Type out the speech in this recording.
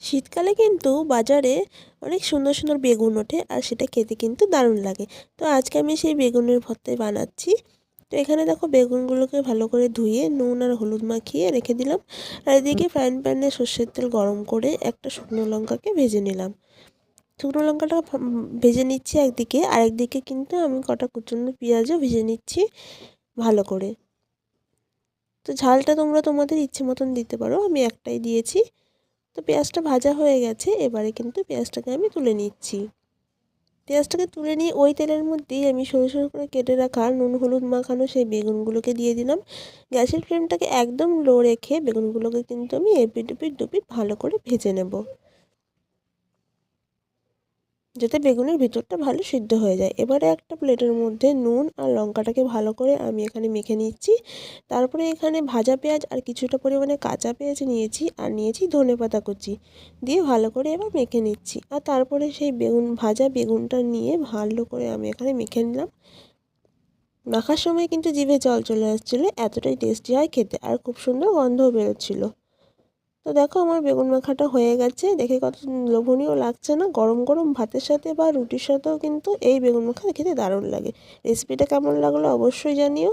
শীতকালে কিন্তু বাজারে অনেক সুন্দর সুন্দর বেগুন ওঠে আর সেটা খেতে কিন্তু দারুণ লাগে। তো আজকে আমি সেই বেগুনের ভর্তাই বানাচ্ছি। তো এখানে দেখো বেগুনগুলোকে ভালো করে ধুয়ে নুন আর হলুদ মাখিয়ে রেখে দিলাম। আর এদিকে ফ্রাইং প্যানে সর্ষের তেল গরম করে একটা শুকনো লঙ্কাকে ভেজে নিলাম। শুকনো লঙ্কাটা ভেজে নিচ্ছি একদিকে, আরেকদিকে কিন্তু আমি কটা কুচনো পেঁয়াজও ভেজে নিচ্ছি ভালো করে। তো ঝালটা তোমরা তোমাদের ইচ্ছে মতন দিতে পারো, আমি একটাই দিয়েছি। তো পেঁয়াজটা ভাজা হয়ে গেছে, এবারে কিন্তু পেঁয়াজটাকে আমি তুলে নিচ্ছি। পেঁয়াজটাকে তুলে নিয়ে ওই তেলের মধ্যেই আমি সরু সরু করে কেটে রাখা নুন হলুদ মাখানো সেই বেগুনগুলোকে দিয়ে দিলাম। গ্যাসের ফ্লেমটাকে একদম লো রেখে বেগুনগুলোকে কিন্তু আমি এপিট ওপিট দুপিট ভালো করে ভেজে নেব, যাতে বেগুনের ভিতরটা ভালো সিদ্ধ হয়ে যায়। এবারে একটা প্লেটের মধ্যে নুন আর লঙ্কাটাকে ভালো করে আমি এখানে মেখে নিচ্ছি। তারপরে এখানে ভাজা পেঁয়াজ আর কিছুটা পরিমাণে কাঁচা পেঁয়াজ নিয়েছি, আর নিয়েছি ধনেপাতা কুচি, দিয়ে ভালো করে এবার মেখে নিচ্ছি। আর তারপরে সেই ভাজা বেগুনটা নিয়ে ভালো করে আমি এখানে মেখে নিলাম। মাখার সময় কিন্তু জিভে জল চলে আসছিলো, এতটাই টেস্টি হয় খেতে, আর খুব সুন্দর গন্ধও বেরোচ্ছিলো। তো দেখো আমার বেগুন মাখাটা হয়ে গেছে, দেখে কত লোভনীয় লাগছে না। গরম গরম ভাতের সাথে বা রুটির সাথেও কিন্তু এই বেগুন মাখা খেতে দারুণ লাগে। রেসিপিটা কেমন লাগলো অবশ্যই জানিও।